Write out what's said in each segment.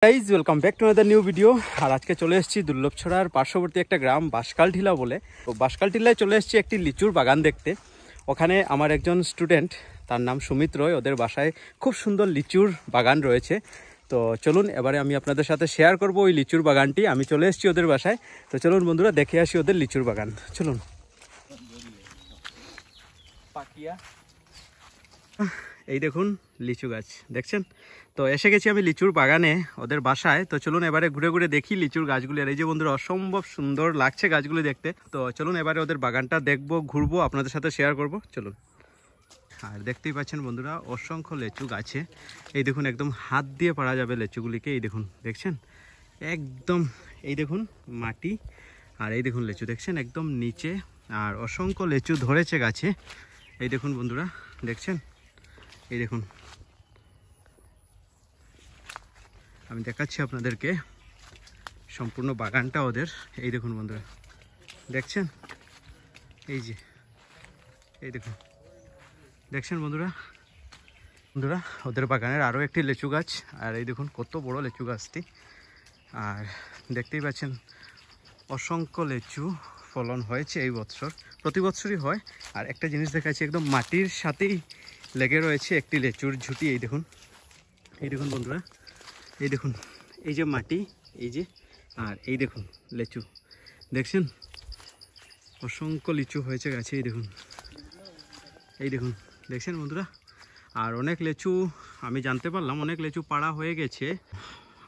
Guys welcome back to another new video. আর আজকে চলে এসেছি দুর্লভছড়ার পার্শ্ববর্তী একটা গ্রাম বাঁশকালটিলা বলে। তো বাঁশকালটিলায় চলে এসেছি একটি লিচুর বাগান দেখতে। ওখানে আমার একজন স্টুডেন্ট, তার নাম সুমিত রয়, ওদের বাসায় খুব সুন্দর লিচুর বাগান রয়েছে। তো চলুন এবারে আমি আপনাদের সাথে শেয়ার করব ওই লিচুর বাগানটি। আমি চলে এসেছি ওদের বাসায়। তো চলুন বন্ধুরা দেখে আসি ওদের লিচুর বাগান, চলুন। এই দেখুন লিচু গাছ দেখছেন। তো এসে গেছি আমি লিচুর বাগানে ওদের বাসায়। তো চলুন এবারে ঘুরে ঘুরে দেখি লিচুর গাছগুলি। আর এই যে বন্ধুরা অসম্ভব সুন্দর লাগছে গাছগুলি দেখতে। তো চলুন এবারে ওদের বাগানটা দেখবো, ঘুরবো, আপনাদের সাথে শেয়ার করব, চলুন। আর দেখতেই পাচ্ছেন বন্ধুরা অসংখ্য লিচু গাছে। এই দেখুন একদম হাত দিয়ে পাড়া যাবে লিচুগুলিকে। এই দেখুন দেখছেন একদম, এই দেখুন মাটি, আর এই দেখুন লিচু দেখছেন একদম নিচে। আর অসংখ্য লিচু ধরেছে গাছে। এই দেখুন বন্ধুরা দেখছেন, এই দেখুন আমি দেখাচ্ছি আপনাদেরকে সম্পূর্ণ বাগানটা ওদের। এই দেখুন বন্ধুরা দেখছেন, এই যে এই দেখুন দেখছেন বন্ধুরা ওদের বাগানের আরও একটি লিচু গাছ। আর এই দেখুন কত বড় লিচু গাছটি। আর দেখতেই পাচ্ছেন অসংখ্য লিচু ফলন হয়েছে এই বছর, প্রতি বছরই হয়। আর একটা জিনিস দেখাচ্ছি, একদম মাটির সাথেই লেগে রয়েছে একটি লিচুর ঝুঁটি। এই দেখুন বন্ধুরা, এই দেখুন এই যে মাটি, এই যে, আর এই দেখুন লিচু দেখছেন অসংখ্য লিচু হয়েছে গাছে। এই দেখুন দেখছেন বন্ধুরা। আর অনেক লিচু আমি জানতে পারলাম, অনেক লিচু পাড়া হয়ে গেছে,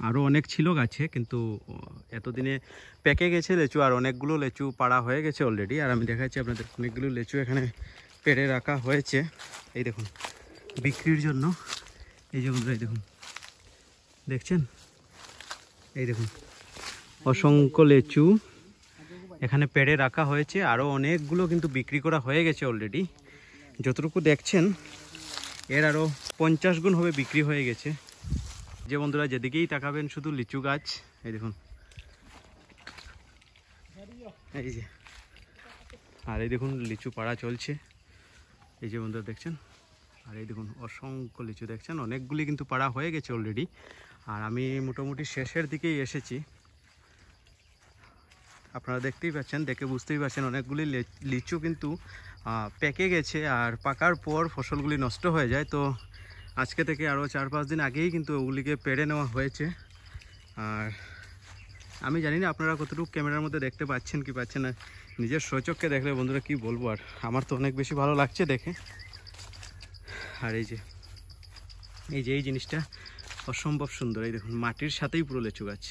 আরও অনেক ছিল গাছে, কিন্তু এতদিনে পেকে গেছে লিচু। আর অনেকগুলো লিচু পাড়া হয়ে গেছে অলরেডি। আর আমি দেখাচ্ছি আপনাদের অনেকগুলো লিচু এখানে পেড়ে রাখা হয়েছে। এই দেখুন বিক্রির জন্য। এই যে বন্ধুরা এই দেখুন দেখছেন, এই দেখুন অসংখ্য লিচু এখানে পেড়ে রাখা হয়েছে। আরও অনেকগুলো কিন্তু বিক্রি করা হয়ে গেছে অলরেডি। যতটুকু দেখছেন এর আরও 50 গুণ হবে বিক্রি হয়ে গেছে। যে বন্ধুরা যেদিকেই তাকাবেন শুধু লিচু গাছ। এই দেখুন এই যে, আর এই দেখুন লিচু পাড়া চলছে। এই যে বন্ধুরা দেখছেন, আর এই দেখুন অসংখ্য লিচু দেখছেন, অনেকগুলি কিন্তু পাড়া হয়ে গেছে অলরেডি। আর আমি মোটামুটি শেষের দিকেই এসেছি। আপনারা দেখতেই পাচ্ছেন, দেখে বুঝতেই পারছেন অনেকগুলি লিচু কিন্তু পেকে গেছে। আর পাকার পর ফসলগুলি নষ্ট হয়ে যায়। তো আজকে থেকে আরও 4-5 দিন আগেই কিন্তু ওগুলিকে পেড়ে নেওয়া হয়েছে। আর আমি জানি না আপনারা কতটুকু ক্যামেরার মধ্যে দেখতে পাচ্ছেন কি পাচ্ছেন না, নিজের সচক্ষে দেখলে বন্ধুরা কি বলবো। আর আমার তো অনেক বেশি ভালো লাগছে দেখে। আর এই যে এই জিনিসটা অসম্ভব সুন্দর। এই দেখুন মাটির সাথেই পুরো লিচু গাছ।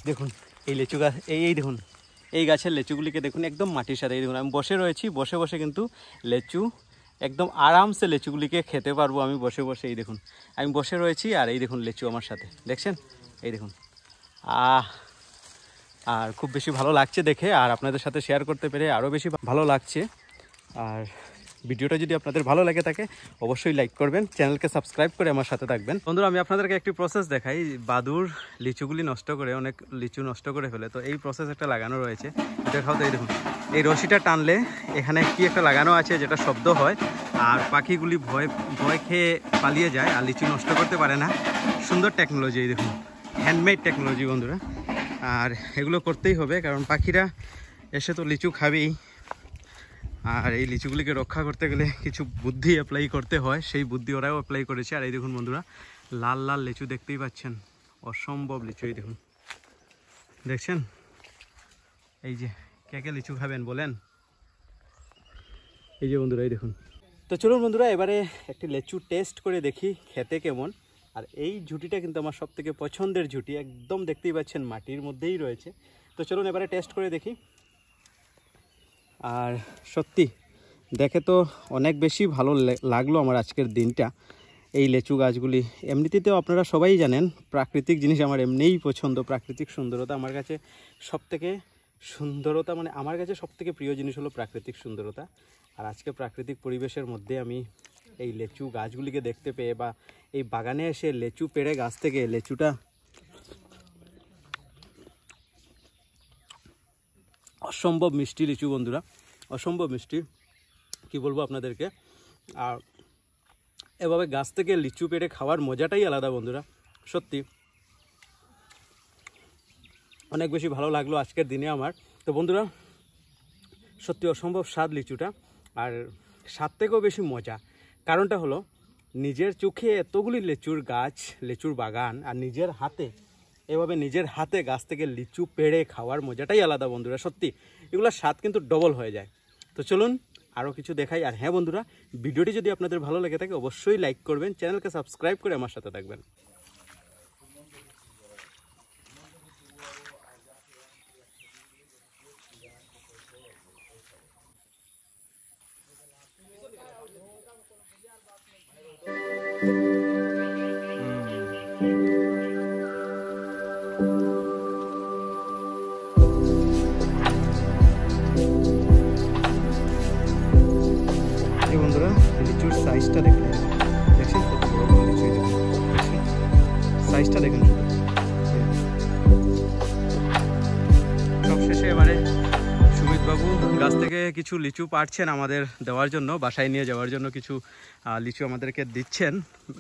দেখুন এই লিচু গাছ, এই দেখুন এই গাছের লিচুগুলিকে দেখুন একদম মাটির সাথে। এই দেখুন আমি বসে রয়েছি, বসে বসে কিন্তু লিচু একদম আরামসে লিচুগুলিকে খেতে পারবো আমি বসে বসে। এই দেখুন আমি বসে রয়েছি আর এই দেখুন লিচু আমার সাথে দেখছেন। এই দেখুন আর খুব বেশি ভালো লাগছে দেখে। আর আপনাদের সাথে শেয়ার করতে পেরে আরও বেশি ভালো লাগছে। আর ভিডিওটা যদি আপনাদের ভালো লাগে থাকে অবশ্যই লাইক করবেন, চ্যানেলকে সাবস্ক্রাইব করে আমার সাথে থাকবেন। বন্ধুরা আমি আপনাদেরকে একটি প্রসেস দেখাই। বাদুর লিচুগুলি নষ্ট করে, অনেক লিচু নষ্ট করে ফেলে। তো এই প্রসেস একটা লাগানো রয়েছে, দেখাও তো। এই দেখুন এই রশিটা টানলে এখানে কি একটা লাগানো আছে যেটা শব্দ হয়, আর পাখিগুলি ভয় খেয়ে পালিয়ে যায় আর লিচু নষ্ট করতে পারে না। সুন্দর টেকনোলজি, এই দেখুন হ্যান্ডমেড টেকনোলজি বন্ধুরা। আর এগুলো করতেই হবে, কারণ পাখিরা এসে তো লিচু খাবেই। আর এই লিচুগুলিকে রক্ষা করতে গেলে কিছু বুদ্ধি অ্যাপ্লাই করতে হয়, সেই বুদ্ধি ওরাও অ্যাপ্লাই করেছে। আর এই দেখুন বন্ধুরা লাল লাল লিচু দেখতেই পাচ্ছেন, অসম্ভব লিচু। এই দেখুন দেখছেন, এই যে কে লিচু খাবেন বলেন। এই যে বন্ধুরা এই দেখুন। তো চলুন বন্ধুরা এবারে একটি লিচু টেস্ট করে দেখি খেতে কেমন। আর এই ঝুঁটিটা কিন্তু আমার সব থেকে পছন্দের ঝুঁটি, একদম দেখতেই পাচ্ছেন মাটির মধ্যেই রয়েছে। তো চলুন এবারে টেস্ট করে দেখি। আর সত্যি দেখে তো অনেক বেশি ভালো লাগলো আমার আজকের দিনটা। এই লিচু গাছগুলি এমনিতেও আপনারা সবাই জানেন প্রাকৃতিক জিনিস আমার এমনিই পছন্দ। প্রাকৃতিক সুন্দরতা আমার কাছে সবথেকে সুন্দরতা, মানে আমার কাছে সবথেকে প্রিয় জিনিস হলো প্রাকৃতিক সুন্দরতা। আর আজকে প্রাকৃতিক পরিবেশের মধ্যে আমি এই লিচু গাছগুলিকে দেখতে পেয়ে বা এই বাগানে এসে লিচু পেড়ে গাছ থেকে লিচুটা অসম্ভব মিষ্টি লিচু বন্ধুরা, অসম্ভব মিষ্টি, কি বলবো আপনাদেরকে। আর এভাবে গাছ থেকে লিচু পেড়ে খাওয়ার মজাটাই আলাদা বন্ধুরা, সত্যি। অনেক বেশি ভালো লাগলো আজকের দিনে আমার। তো বন্ধুরা সত্যি অসম্ভব স্বাদ লিচুটা, আর স্বাদ থেকেও বেশি মজা। কারণটা হলো নিজের চোখে এতগুলি লিচুর গাছ, লিচুর বাগান, আর নিজের হাতে এভাবে নিজের হাতে গাছ থেকে লিচু পেড়ে খাওয়ার মজাটাই আলাদা বন্ধুরা। সত্যি এগুলোর স্বাদ কিন্তু ডবল হয়ে যায়। তো চলুন আরও কিছু দেখাই। আর হ্যাঁ বন্ধুরা, ভিডিওটি যদি আপনাদের ভালো লেগে থাকে অবশ্যই লাইক করবেন, চ্যানেলকে সাবস্ক্রাইব করে আমার সাথে থাকবেন। বন্ধুরা লিচুর সাইজটা দেখুন, দেখছেন কত বড় বড় লিচু, দেখছেন সাইজটা দেখুন। সবশেষে এবারে সুমিতবাবু গাছ থেকে কিছু লিচু পাড়ছেন আমাদের দেওয়ার জন্য, বাসায় নিয়ে যাওয়ার জন্য কিছু লিচু আমাদেরকে দিচ্ছেন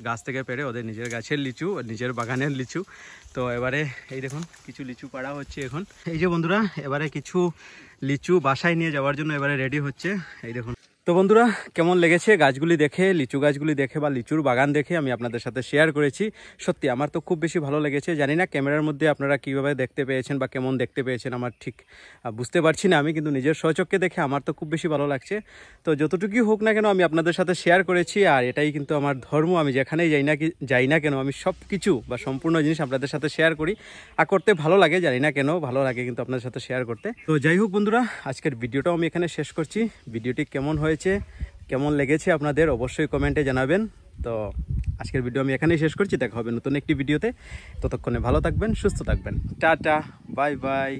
গাছ থেকে পেড়ে, ওদের নিজের গাছের লিচু, নিজের বাগানের লিচু। তো এবারে এই দেখুন কিছু লিচু পাড়া হচ্ছে এখন। এই যে বন্ধুরা এবারে কিছু লিচু বাসায় নিয়ে যাওয়ার জন্য এবারে রেডি হচ্ছে, এই দেখুন। তো বন্ধুরা কেমন লেগেছে গাছগুলি দেখে, লিচু গাছগুলি দেখে বা লিচুর বাগান দেখে আমি আপনাদের সাথে শেয়ার করেছি। সত্যি আমার তো খুব বেশি ভালো লেগেছে। জানি না ক্যামেরার মধ্যে আপনারা কীভাবে দেখতে পেয়েছেন বা কেমন দেখতে পেয়েছেন, আমার ঠিক বুঝতে পারছি না আমি, কিন্তু নিজের স্বচক্ষে দেখে আমার তো খুব বেশি ভালো লাগছে। তো যতটুকুই হোক না কেন আমি আপনাদের সাথে শেয়ার করেছি, আর এটাই কিন্তু আমার ধর্ম। আমি যেখানেই যাই না কেন আমি সব কিছু বা সম্পূর্ণ জিনিস আপনাদের সাথে শেয়ার করি, আর করতে ভালো লাগে, জানি না কেন ভালো লাগে কিন্তু আপনাদের সাথে শেয়ার করতে। তো যাই হোক বন্ধুরা, আজকের ভিডিওটাও আমি এখানে শেষ করছি। ভিডিওটি কেমন হয়েছে, কেমন লেগেছে আপনাদের অবশ্যই কমেন্টে জানাবেন। তো আজকের ভিডিও আমি এখানেই শেষ করছি, দেখা হবে নতুন একটি ভিডিওতে। ততক্ষণে ভালো থাকবেন, সুস্থ থাকবেন, টাটা, বাই বাই।